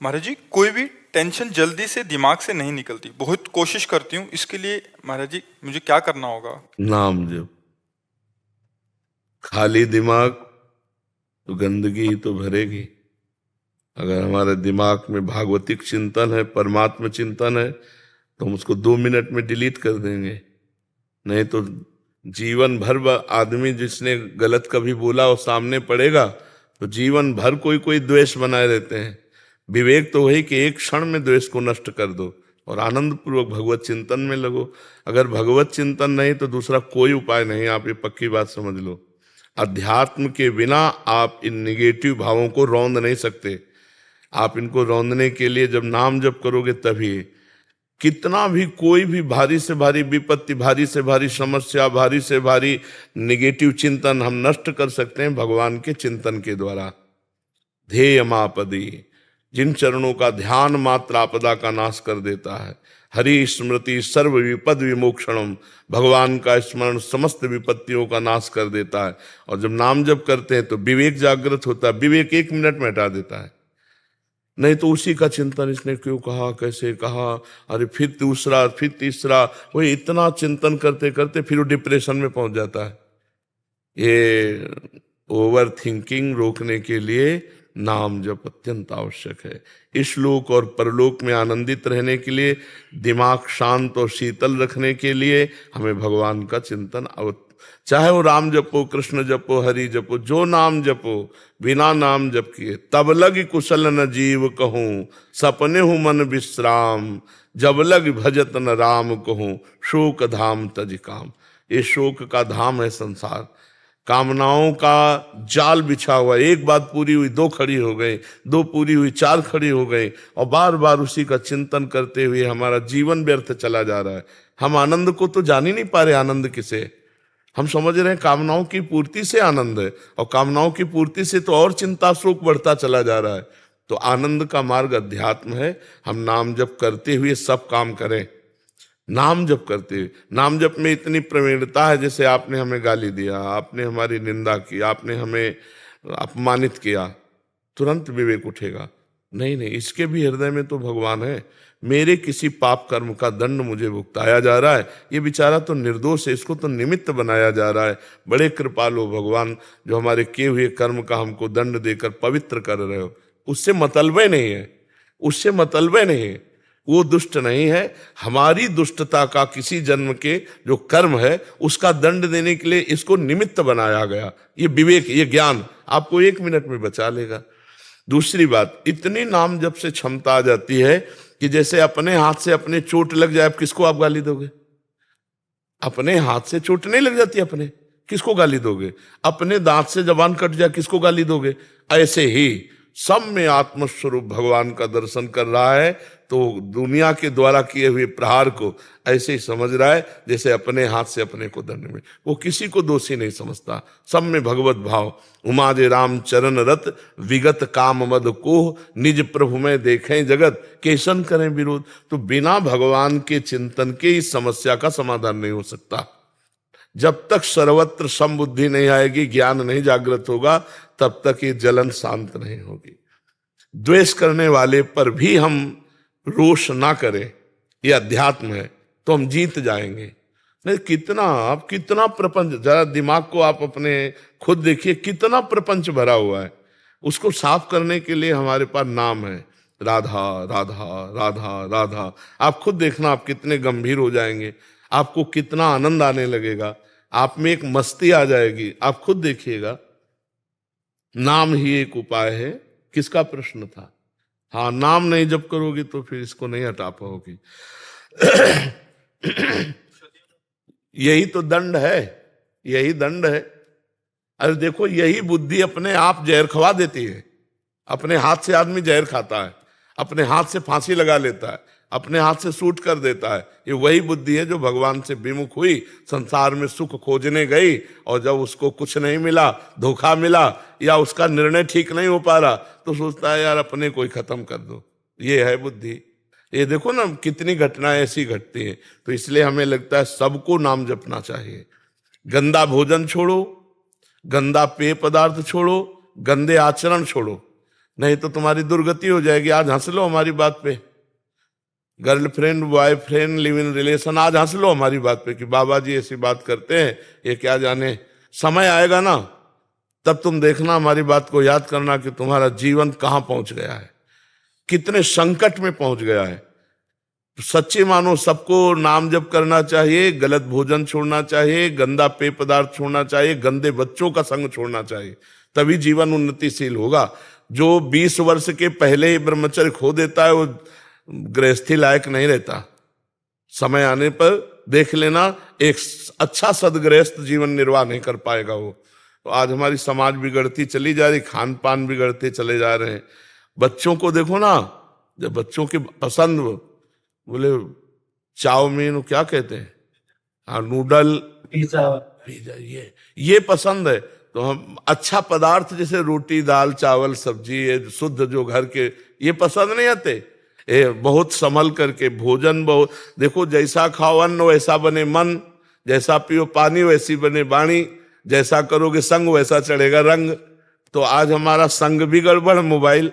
महाराज जी, कोई भी टेंशन जल्दी से दिमाग से नहीं निकलती। बहुत कोशिश करती हूँ इसके लिए। महाराज जी, मुझे क्या करना होगा? नाम जप। खाली दिमाग तो गंदगी ही तो भरेगी। अगर हमारे दिमाग में भागवतिक चिंतन है, परमात्मा चिंतन है, तो हम उसको 2 मिनट में डिलीट कर देंगे। नहीं तो जीवन भर आदमी जिसने गलत कभी बोला और सामने पड़ेगा तो जीवन भर कोई कोई द्वेष बनाए रहते हैं। विवेक तो वही कि एक क्षण में द्वेष को नष्ट कर दो और आनंद पूर्वक भगवत चिंतन में लगो। अगर भगवत चिंतन नहीं तो दूसरा कोई उपाय नहीं, आप ये पक्की बात समझ लो। अध्यात्म के बिना आप इन निगेटिव भावों को रौंद नहीं सकते। आप इनको रौंदने के लिए जब नाम जप करोगे तभी। कितना भी कोई भी भारी से भारी विपत्ति, भारी से भारी समस्या, भारी से भारी निगेटिव चिंतन हम नष्ट कर सकते हैं भगवान के चिंतन के द्वारा। ध्येय मापदी, जिन चरणों का ध्यान मात्र आपदा का नाश कर देता है। हरि स्मृति सर्व विपद विमोक्षणम, भगवान का स्मरण समस्त विपत्तियों का नाश कर देता है। और जब नाम जप करते हैं तो विवेक जागृत होता है। विवेक 1 मिनट में हटा देता है। नहीं तो उसी का चिंतन, इसने क्यों कहा, कैसे कहा, अरे फिर दूसरा, फिर तीसरा, वही इतना चिंतन करते करते फिर वो डिप्रेशन में पहुंच जाता है। ये ओवर थिंकिंग रोकने के लिए नाम जप अत्यंत आवश्यक है। इस लोक और परलोक में आनंदित रहने के लिए, दिमाग शांत और शीतल रखने के लिए हमें भगवान का चिंतन चाहे वो राम जपो, कृष्ण जपो, हरि जपो, जो नाम जपो, बिना नाम जप किए तब लग कुशल न जीव कहूं, सपने हूं मन विश्राम, जब लग भजत न राम कहूं, शोक धाम तज काम। ये शोक का धाम है संसार। कामनाओं का जाल बिछा हुआ। एक बात पूरी हुई 2 खड़ी हो गई, 2 पूरी हुई 4 खड़ी हो गई, और बार बार उसी का चिंतन करते हुए हमारा जीवन व्यर्थ चला जा रहा है। हम आनंद को तो जान ही नहीं पा रहे। आनंद किसे? हम समझ रहे हैं कामनाओं की पूर्ति से आनंद है, और कामनाओं की पूर्ति से तो और चिंता शोक बढ़ता चला जा रहा है। तो आनंद का मार्ग अध्यात्म है। हम नाम जप करते हुए सब काम करें। नाम जप करते हुए, नाम जप में इतनी प्रवीणता है, जैसे आपने हमें गाली दिया, आपने हमारी निंदा की, आपने हमें अपमानित किया, तुरंत विवेक उठेगा। नहीं नहीं, इसके भी हृदय में तो भगवान है। मेरे किसी पाप कर्म का दंड मुझे भुगताया जा रहा है। ये बेचारा तो निर्दोष है, इसको तो निमित्त बनाया जा रहा है। बड़े कृपालु भगवान, जो हमारे किए हुए कर्म का हमको दंड देकर पवित्र कर रहे हो। उससे मतलबे नहीं है, उससे मतलबे नहीं है। वो दुष्ट नहीं है। हमारी दुष्टता का किसी जन्म के जो कर्म है उसका दंड देने के लिए इसको निमित्त बनाया गया। ये विवेक, ये ज्ञान आपको 1 मिनट में बचा लेगा। दूसरी बात, इतनी नाम जप से क्षमता आ जाती है कि जैसे अपने हाथ से अपने चोट लग जाए, किसको आप गाली दोगे? अपने हाथ से चोट नहीं लग जाती, अपने किसको गाली दोगे? अपने दांत से जबान कट जाए, किसको गाली दोगे? ऐसे ही सब में आत्मस्वरूप भगवान का दर्शन कर रहा है, तो दुनिया के द्वारा किए हुए प्रहार को ऐसे ही समझ रहा है जैसे अपने हाथ से अपने को दंड में। वो किसी को दोषी नहीं समझता। सब में भगवत भाव। उमा जे राम चरण रत, विगत काम मद कोह, निज प्रभु में देखें जगत, केसन करें विरोध। तो बिना भगवान के चिंतन के इस समस्या का समाधान नहीं हो सकता। जब तक सर्वत्र समबुद्धि नहीं आएगी, ज्ञान नहीं जागृत होगा, तब तक ये जलन शांत नहीं होगी। द्वेष करने वाले पर भी हम रोष ना करें, ये अध्यात्म है, तो हम जीत जाएंगे। नहीं, कितना आप कितना प्रपंच, जरा दिमाग को आप अपने खुद देखिए, कितना प्रपंच भरा हुआ है। उसको साफ करने के लिए हमारे पास नाम है, राधा राधा राधा राधा। आप खुद देखना, आप कितने गंभीर हो जाएंगे, आपको कितना आनंद आने लगेगा, आप में एक मस्ती आ जाएगी। आप खुद देखिएगा। नाम ही एक उपाय है। किसका प्रश्न था? हाँ, नाम नहीं जप करोगी तो फिर इसको नहीं हटा पाओगी। यही तो दंड है, यही दंड है। अरे देखो, यही बुद्धि अपने आप जहर खवा देती है। अपने हाथ से आदमी जहर खाता है, अपने हाथ से फांसी लगा लेता है, अपने हाथ से शूट कर देता है। ये वही बुद्धि है जो भगवान से विमुख हुई, संसार में सुख खोजने गई, और जब उसको कुछ नहीं मिला, धोखा मिला, या उसका निर्णय ठीक नहीं हो पा रहा, तो सोचता है यार अपने को ही खत्म कर दो। ये है बुद्धि। ये देखो ना, कितनी घटनाएं ऐसी घटती हैं। तो इसलिए हमें लगता है सबको नाम जपना चाहिए। गंदा भोजन छोड़ो, गंदा पेय पदार्थ छोड़ो, गंदे आचरण छोड़ो। नहीं तो तुम्हारी दुर्गति हो जाएगी। आज हंस लो हमारी बात पे, girlfriend boyfriend live in relation, आज हंस लो हमारी बात पे कि बाबा जी ऐसी बात करते हैं, ये क्या जाने। समय आएगा ना, तब तुम देखना, हमारी बात को याद करना कि तुम्हारा जीवन कहां पहुंच गया है, कितने संकट में पहुंच गया है। सच्ची मानो सबको नाम जप करना चाहिए, गलत भोजन छोड़ना चाहिए, गंदा पेय पदार्थ छोड़ना चाहिए, गंदे बच्चों का संग छोड़ना चाहिए, तभी जीवन उन्नतिशील होगा। जो 20 वर्ष के पहले ही ब्रह्मचर्य खो देता है वो गृहस्थी लायक नहीं रहता। समय आने पर देख लेना, एक अच्छा सदगृहस्थ जीवन निर्वाह नहीं कर पाएगा वो। तो आज हमारी समाज बिगड़ती चली जा रही, खान पान बिगड़ते चले जा रहे हैं। बच्चों को देखो ना, जब बच्चों की पसंद, बोले चाउमीन क्या कहते हैं, हाँ नूडल पिज्जा, ये पसंद है। तो हम अच्छा पदार्थ जैसे रोटी दाल चावल सब्जी, ये शुद्ध जो घर के, ये पसंद नहीं आते। बहुत संभल करके भोजन, बहुत देखो, जैसा खाओ अन्न वैसा बने मन, जैसा पियो पानी वैसी बने वाणी, जैसा करोगे संग वैसा चढ़ेगा रंग। तो आज हमारा संग भी गड़बड़, मोबाइल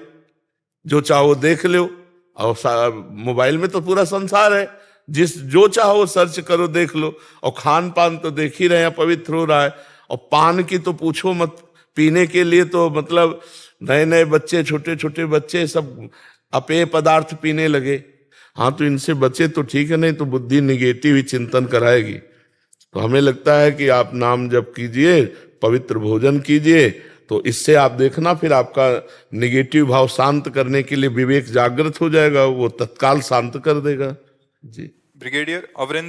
जो चाहो देख लो, और मोबाइल में तो पूरा संसार है, जो चाहो सर्च करो देख लो। और खान पान तो देख ही रहे हैं, पवित्र हो रहा है। और पान की तो पूछो मत, पीने के लिए तो मतलब नए नए बच्चे, छोटे छोटे बच्चे सब अपेय पदार्थ पीने लगे। हाँ तो इनसे बचे तो ठीक है, नहीं तो बुद्धि निगेटिव ही चिंतन कराएगी। तो हमें लगता है कि आप नाम जप कीजिए, पवित्र भोजन कीजिए, तो इससे आप देखना फिर आपका निगेटिव भाव शांत करने के लिए विवेक जागृत हो जाएगा, वो तत्काल शांत कर देगा। जी। ब्रिगेडियर अवरेंद्र